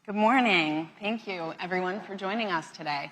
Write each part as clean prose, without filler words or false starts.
Good morning. Thank you, everyone, for joining us today.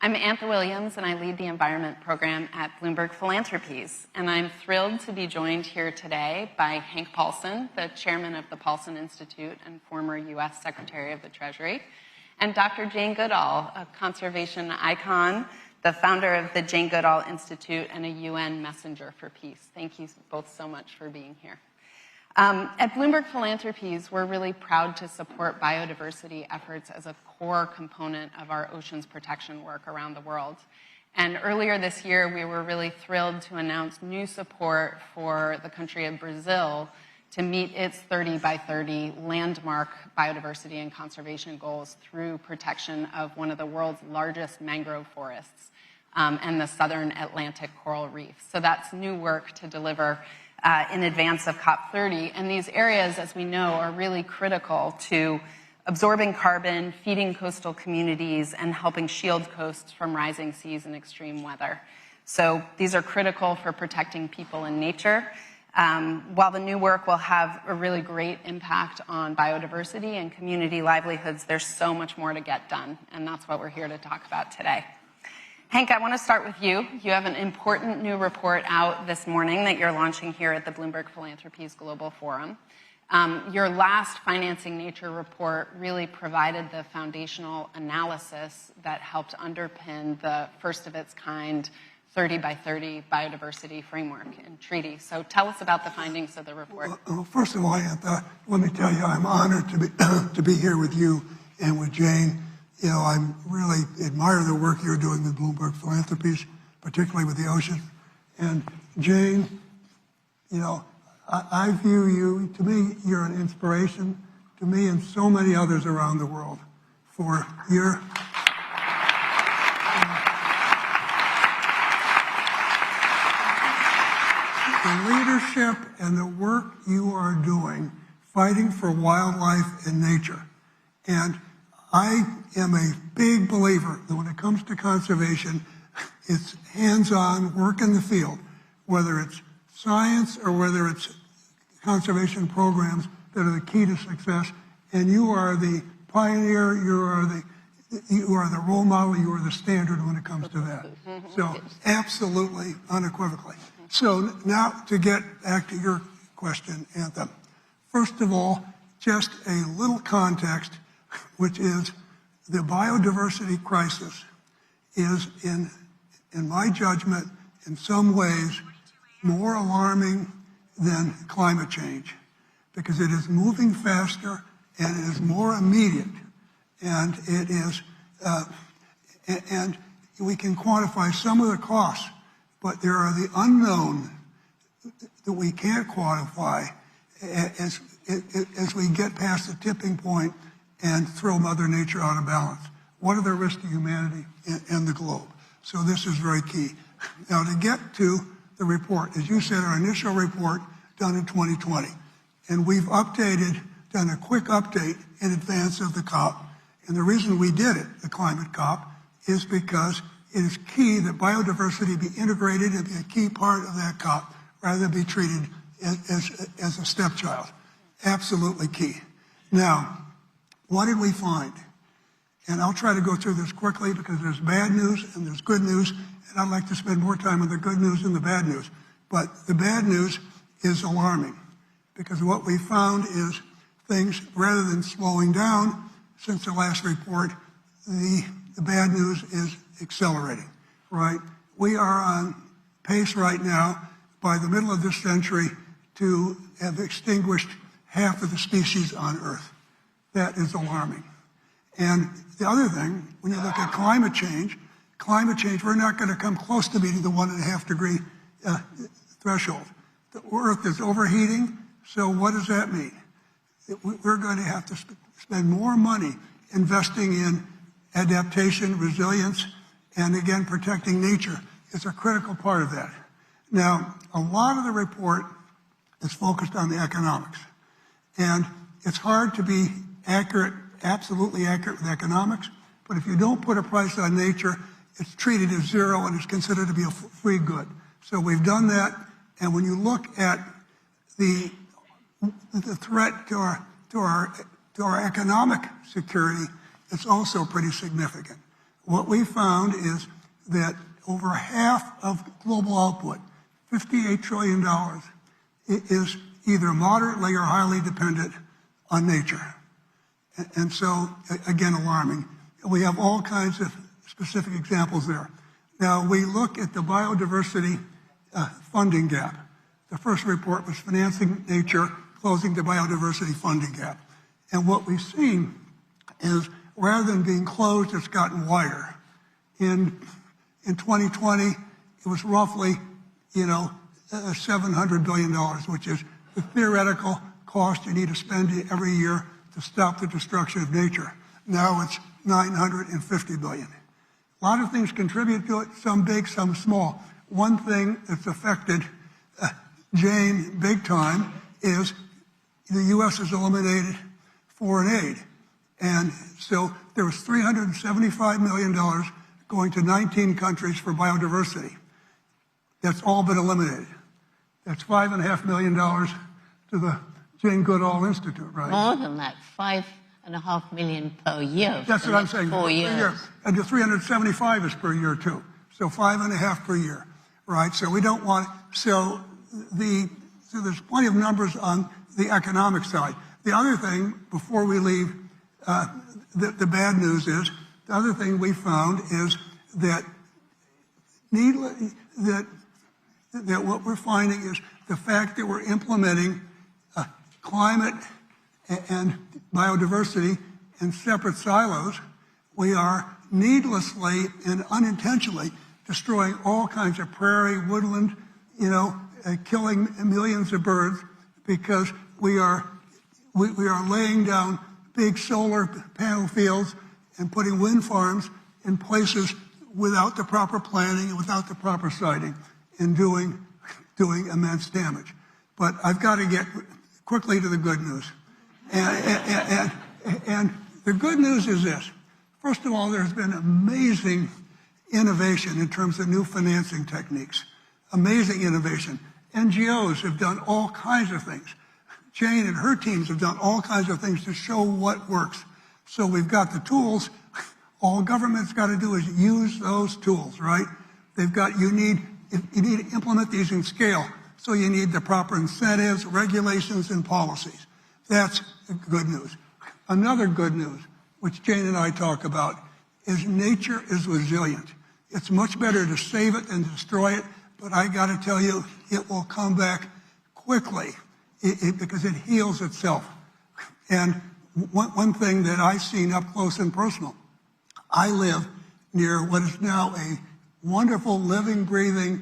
I'm Antha Williams, and I lead the environment program at Bloomberg Philanthropies. And I'm thrilled to be joined here today by Hank Paulson, the chairman of the Paulson Institute and former U.S. Secretary of the Treasury, and Dr. Jane Goodall, a conservation icon, the founder of the Jane Goodall Institute and a UN messenger for peace. Thank you both so much for being here. At Bloomberg Philanthropies, we're really proud to support biodiversity efforts as a core component of our oceans protection work around the world. And earlier this year, we were really thrilled to announce new support for the country of Brazil to meet its 30 by 30 landmark biodiversity and conservation goals through protection of one of the world's largest mangrove forests and the southern Atlantic coral reef. So that's new work to deliver in advance of COP30. And these areas, as we know, are really critical to absorbing carbon, feeding coastal communities, and helping shield coasts from rising seas and extreme weather. So these are critical for protecting people and nature. While the new work will have a really great impact on biodiversity and community livelihoods, there's so much more to get done, and that's what we're here to talk about today. Hank, I want to start with you. You have an important new report out this morning that you're launching here at the Bloomberg Philanthropies Global Forum. Your last Financing Nature report really provided the foundational analysis that helped underpin the first of its kind 30 by 30 biodiversity framework and treaty. So tell us about the findings of the report. Well, first of all, Antha, let me tell you, I'm honored to be here with you and with Jane. You know, I really admire the work you're doing with Bloomberg Philanthropies, particularly with the ocean. And Jane, you know, I view you, to me, you're an inspiration to me and so many others around the world for your the leadership and the work you are doing fighting for wildlife and nature. And I am a big believer that when it comes to conservation, it's hands-on work in the field, whether it's science or whether it's conservation programs that are the key to success. And you are the pioneer, you are the role model, you are the standard when it comes to that. So absolutely, unequivocally. So now to get back to your question, Antha. First of all, just a little context, which is the biodiversity crisis is, in my judgment, in some ways more alarming than climate change because it is moving faster and it is more immediate, and it is, and we can quantify some of the costs, but there are the unknown that we can't quantify as we get past the tipping point and throw Mother Nature out of balance. What are the risks to humanity and the globe? So this is very key. Now to get to the report, as you said, our initial report done in 2020, and we've done a quick update in advance of the COP. And the reason we did it, the climate COP, is because it is key that biodiversity be integrated and be a key part of that COP rather than be treated as a stepchild. Absolutely key. Now, what did we find? And I'll try to go through this quickly because there's bad news and there's good news, and I'd like to spend more time on the good news than the bad news. But the bad news is alarming because what we found is things, rather than slowing down since the last report, the bad news is accelerating, right? We are on pace right now by the middle of this century to have extinguished half of the species on Earth. That is alarming. And the other thing, when you look at climate change, we're not going to come close to meeting the 1.5 degree threshold. The Earth is overheating, so what does that mean? We're going to have to spend more money investing in adaptation, resilience, and again, protecting nature is a critical part of that. Now, a lot of the report is focused on the economics. And it's hard to be accurate, absolutely accurate with economics, but if you don't put a price on nature, it's treated as zero and it's considered to be a free good. So we've done that, and when you look at the threat to to our economic security, it's also pretty significant. What we found is that over half of global output, $58 trillion, is either moderately or highly dependent on nature. And so, again, alarming. We have all kinds of specific examples there. Now, we look at the biodiversity funding gap. The first report was Financing Nature, Closing the Biodiversity Funding Gap. And what we've seen is rather than being closed, it's gotten wider. In 2020, it was roughly, $700 billion, which is the theoretical cost you need to spend every year to stop the destruction of nature. Now it's $950 billion. A lot of things contribute to it, some big, some small. One thing that's affected Jane big time is the U.S. has eliminated foreign aid. And so there was $375 million going to 19 countries for biodiversity. That's all been eliminated. That's $5.5 million to the Jane Goodall Institute, right? More than that, $5.5 million per year. That's what I'm saying. 4 years. And the 375 is per year too. So 5.5 per year, right? So we don't want, so there's plenty of numbers on the economic side. The other thing, before we leave, the bad news is, the other thing we found is that what we're finding is the fact that we're implementing climate and biodiversity in separate silos, we are needlessly and unintentionally destroying all kinds of prairie, woodland, killing millions of birds because we are laying down big solar panel fields and putting wind farms in places without the proper planning and without the proper siting and doing immense damage. But I've got to get quickly to the good news. And the good news is this. First of all, there's been amazing innovation in terms of new financing techniques. Amazing innovation. NGOs have done all kinds of things. Jane and her teams have done all kinds of things to show what works. So we've got the tools. All government's got to do is use those tools, right? You need to implement these in scale. So you need the proper incentives, regulations, and policies. That's good news. Another good news, which Jane and I talk about, is nature is resilient. It's much better to save it than to destroy it, but I got to tell you, it will come back quickly because it heals itself. And one thing that I've seen up close and personal, I live near what is now a wonderful living, breathing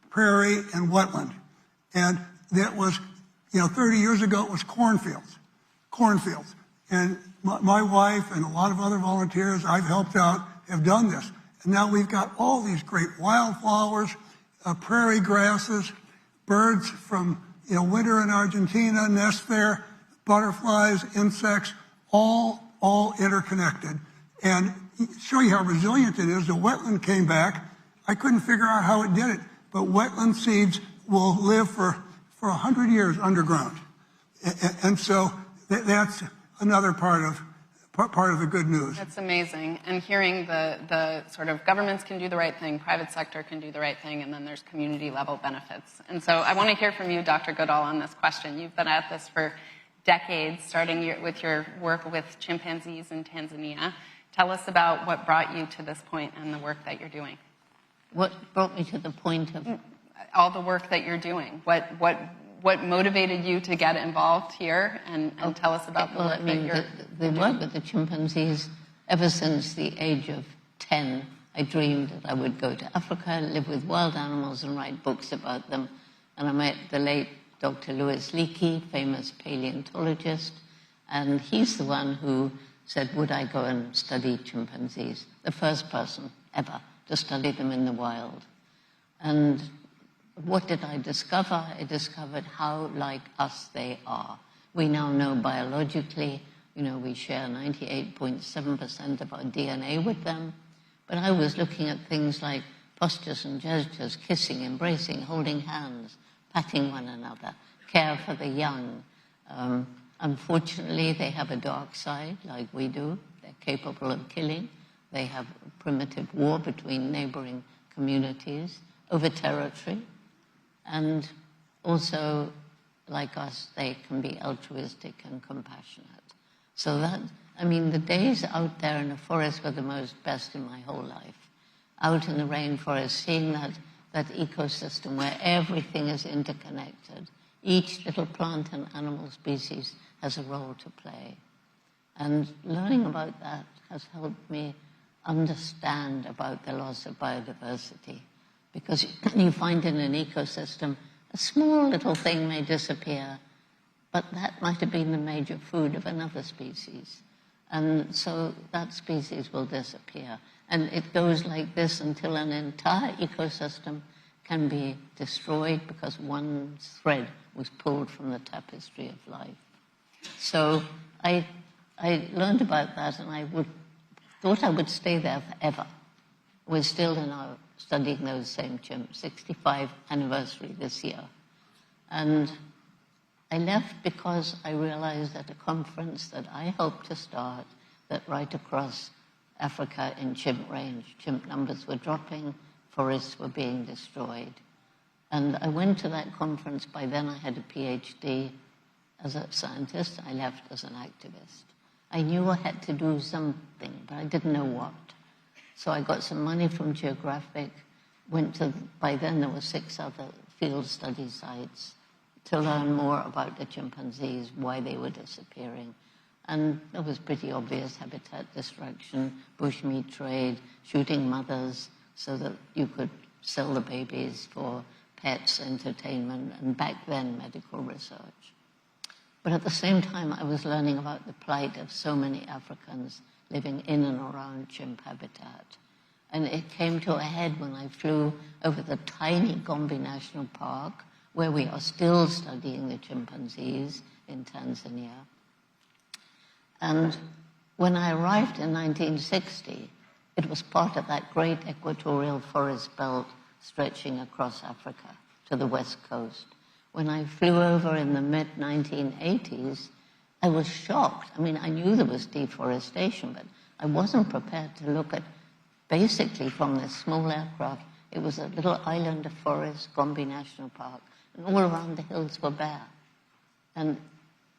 prairie and wetland. And that was, 30 years ago, it was cornfields. And my wife and a lot of other volunteers I've helped out have done this. And now we've got all these great wildflowers, prairie grasses, birds from, winter in Argentina, nest there, butterflies, insects, all interconnected. And show you how resilient it is. The wetland came back. I couldn't figure out how it did it, but wetland seeds will live for 100 years underground. And so that's another part of the good news. That's amazing. And hearing the sort of governments can do the right thing, private sector can do the right thing, and then there's community level benefits. And so I want to hear from you, Dr. Goodall, on this question. You've been at this for decades, starting with your work with chimpanzees in Tanzania. Tell us about what brought you to this point and the work that you're doing. What brought me to the point of? All the work that you're doing. What motivated you to get involved here and tell us about the work that you're the work with the chimpanzees, ever since the age of 10, I dreamed that I would go to Africa, live with wild animals and write books about them. And I met the late Dr. Louis Leakey, famous paleontologist, and he's the one who said, would I go and study chimpanzees? The first person ever to study them in the wild. And what did I discover? I discovered how like us they are. We now know biologically, we share 98.7% of our DNA with them. But I was looking at things like postures and gestures, kissing, embracing, holding hands, patting one another, care for the young, Unfortunately, they have a dark side, like we do. They're capable of killing. They have a primitive war between neighboring communities over territory. And also, like us, they can be altruistic and compassionate. So that, I mean, the days out there in the forest were the best in my whole life. Out in the rainforest, seeing that ecosystem where everything is interconnected. Each little plant and animal species has a role to play. And learning about that has helped me understand about the loss of biodiversity. Because you find in an ecosystem, a small little thing may disappear, but that might have been the major food of another species. And so that species will disappear. And it goes like this until an entire ecosystem can be destroyed because one thread was pulled from the tapestry of life. So I learned about that, and thought I would stay there forever. We're still studying those same chimps, 65th anniversary this year. And I left because I realized at a conference that I hoped to start that right across Africa in chimp range, chimp numbers were dropping, forests were being destroyed. And I went to that conference. By then I had a PhD as a scientist. I left as an activist. I knew I had to do something, but I didn't know what. So I got some money from Geographic, by then there were 6 other field study sites to learn more about the chimpanzees, why they were disappearing. And it was pretty obvious: habitat destruction, bushmeat trade, shooting mothers so that you could sell the babies for pets, entertainment, and back then medical research. But at the same time, I was learning about the plight of so many Africans living in and around chimp habitat. And it came to a head when I flew over the tiny Gombe National Park, where we are still studying the chimpanzees in Tanzania. And when I arrived in 1960, it was part of that great equatorial forest belt stretching across Africa to the west coast. When I flew over in the mid-1980s, I was shocked. I mean, I knew there was deforestation, but I wasn't prepared to look at, basically from this small aircraft, it was a little island of forest, Gombe National Park, and all around the hills were bare. And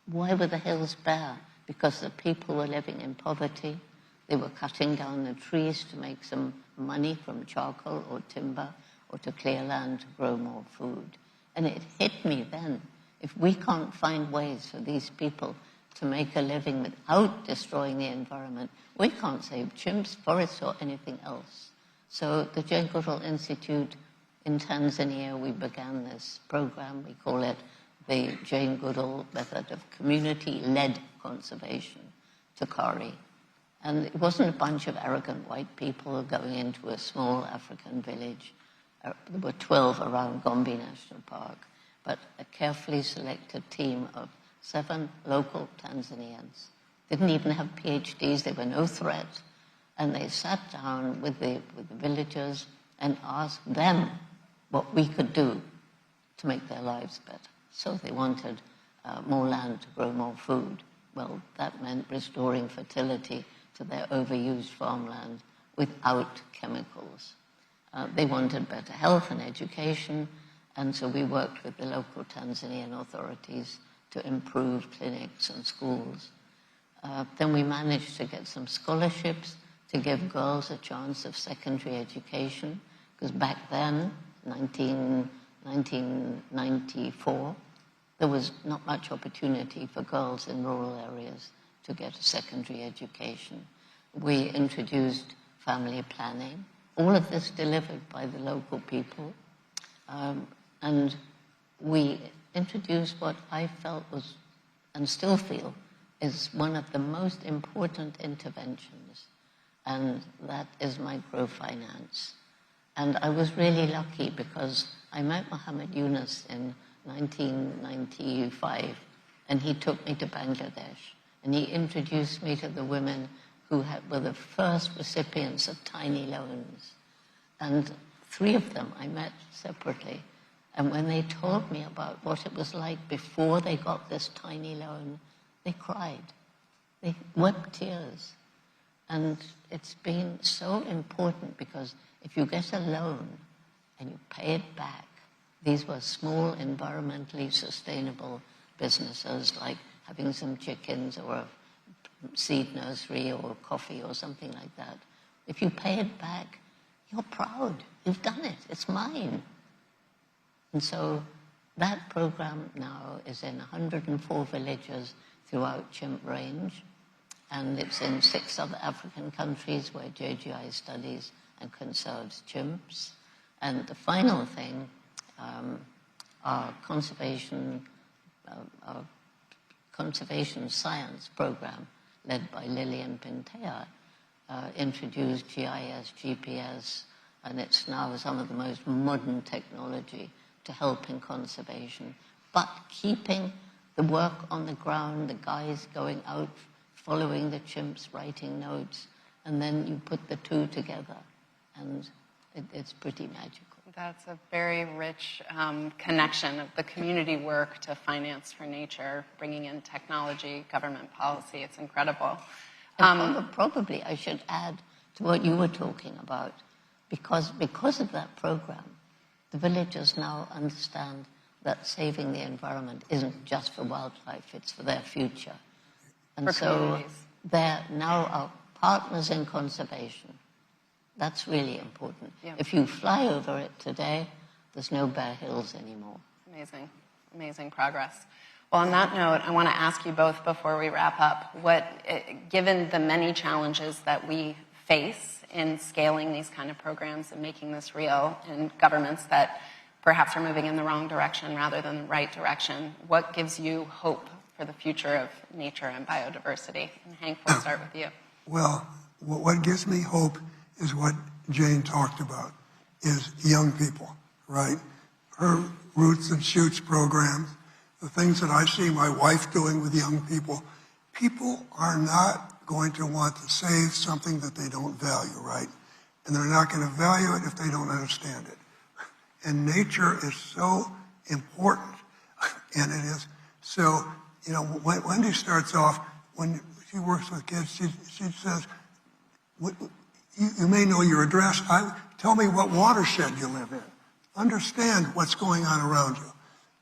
why were the hills bare? Because the people were living in poverty. They were cutting down the trees to make some money from charcoal or timber, or to clear land to grow more food. And it hit me then, if we can't find ways for these people to make a living without destroying the environment, we can't save chimps, forests, or anything else. So the Goodall Institute in Tanzania, we began this program. We call it the Jane Goodall Method of Community-Led Conservation, Tukari. And it wasn't a bunch of arrogant white people going into a small African village. There were 12 around Gombe National Park, but a carefully selected team of 7 local Tanzanians. Didn't even have PhDs, they were no threat. And they sat down with the villagers and asked them what we could do to make their lives better. So they wanted more land to grow more food. Well, that meant restoring fertility to their overused farmland without chemicals. They wanted better health and education, and so we worked with the local Tanzanian authorities to improve clinics and schools. Then we managed to get some scholarships to give girls a chance of secondary education, because back then, 1994, there was not much opportunity for girls in rural areas to get a secondary education. We introduced family planning, all of this delivered by the local people, and we introduced what I felt was, and still feel, is one of the most important interventions, and that is microfinance. And I was really lucky because I met Muhammad Yunus in 1995, and he took me to Bangladesh, and he introduced me to the women who were the first recipients of tiny loans. And 3 of them I met separately. And when they told me about what it was like before they got this tiny loan, They cried. They wept tears. And it's been so important because if you get a loan and you pay it back, these were small, environmentally sustainable businesses like having some chickens or a seed nursery or coffee or something like that. If you pay it back, you're proud. You've done it. It's mine. And so that program now is in 104 villages throughout Chimp Range, and it's in 6 other African countries where JGI studies and conserves chimps. And the final thing, our conservation science program, led by Lillian Pintea, introduced GIS, GPS, and it's now some of the most modern technology to help in conservation, but keeping the work on the ground, the guys going out, following the chimps, writing notes, and then you put the two together, and it's pretty magical. That's a very rich connection of the community work to finance for nature, bringing in technology, government policy. It's incredible. Probably I should add to what you were talking about, because of that program, the villagers now understand that saving the environment isn't just for wildlife, it's for their future. And so they're now our partners in conservation. That's really important. Yeah. If you fly over it today, there's no bare hills anymore. Amazing, amazing progress. Well, on that note, I want to ask you both before we wrap up, given the many challenges that we face in scaling these kind of programs and making this real in governments that perhaps are moving in the wrong direction rather than the right direction, what gives you hope for the future of nature and biodiversity? And Hank, we'll start with you. Well, what gives me hope is what Jane talked about, is young people, right? Her Roots and Shoots programs, the things that I see my wife doing with young people. People are not going to want to save something that they don't value, right? And they're not going to value it if they don't understand it. And nature is so important. And it is so, you know, Wendy starts off, when she works with kids, she says, you may know your address. Tell me what watershed you live in. Understand what's going on around you.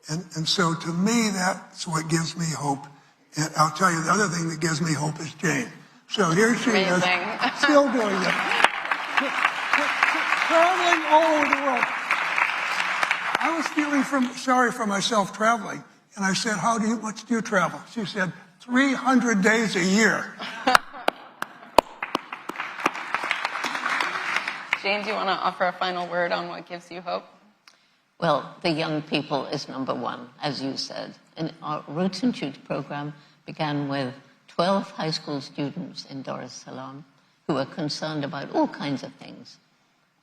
And so to me, that's what gives me hope. And I'll tell you, the other thing that gives me hope is Jane. So here she is, still doing it. Traveling all over the world. I was feeling sorry for myself traveling. And I said, much do you travel? She said, 300 days a year. Jane, do you want to offer a final word on what gives you hope? Well, the young people is number one, as you said. And our Roots and Shoots program began with 12 high school students in Dar es Salaam who were concerned about all kinds of things.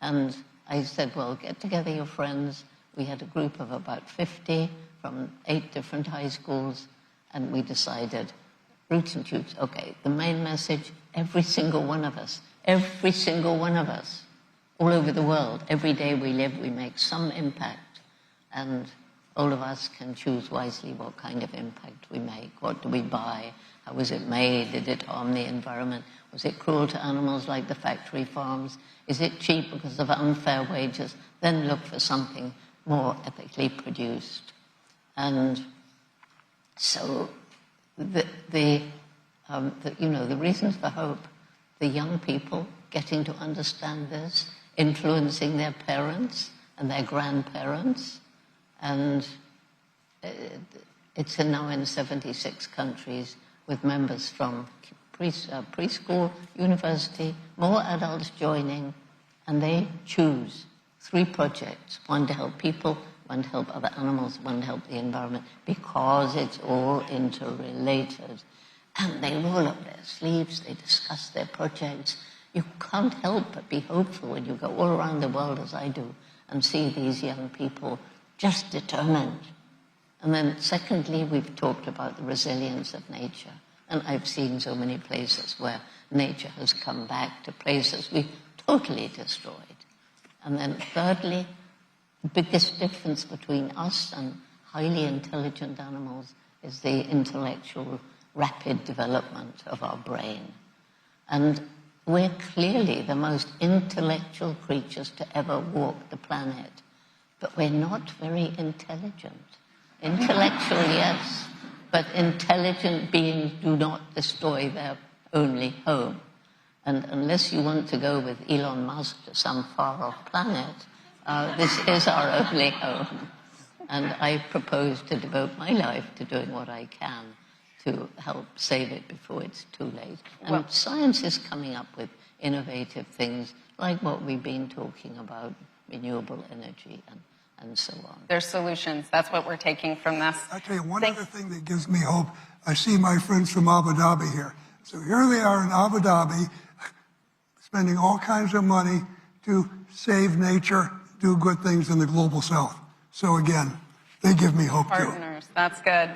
And I said, well, get together your friends. We had a group of about 50 from 8 different high schools, and we decided, Roots and Shoots, okay, the main message, every single one of us, all over the world, every day we live, we make some impact. And all of us can choose wisely what kind of impact we make. What do we buy? How was it made? Did it harm the environment? Was it cruel to animals like the factory farms? Is it cheap because of unfair wages? Then look for something more ethically produced. And so the reasons for hope, the young people getting to understand this, influencing their parents and their grandparents, and it's now in 76 countries with members from preschool, university, more adults joining, and they choose 3 projects, one to help people, one to help other animals, one to help the environment, because it's all interrelated. And they roll up their sleeves, they discuss their projects. You can't help but be hopeful when you go all around the world, as I do, and see these young people just determined. And then secondly, we've talked about the resilience of nature. And I've seen so many places where nature has come back to places we totally destroyed. And then thirdly, the biggest difference between us and highly intelligent animals is the intellectual rapid development of our brain. And we're clearly the most intellectual creatures to ever walk the planet, but we're not very intelligent. Intellectual, yes, but intelligent beings do not destroy their only home. And unless you want to go with Elon Musk to some far-off planet, this is our only home. And I propose to devote my life to doing what I can to help save it before it's too late. And science is coming up with innovative things like what we've been talking about, renewable energy and so on. There's solutions. That's what we're taking from this. I tell you, one other thing that gives me hope, I see my friends from Abu Dhabi here. So here they are in Abu Dhabi, spending all kinds of money to save nature, do good things in the global south. So again, they give me hope too. Partners, that's good.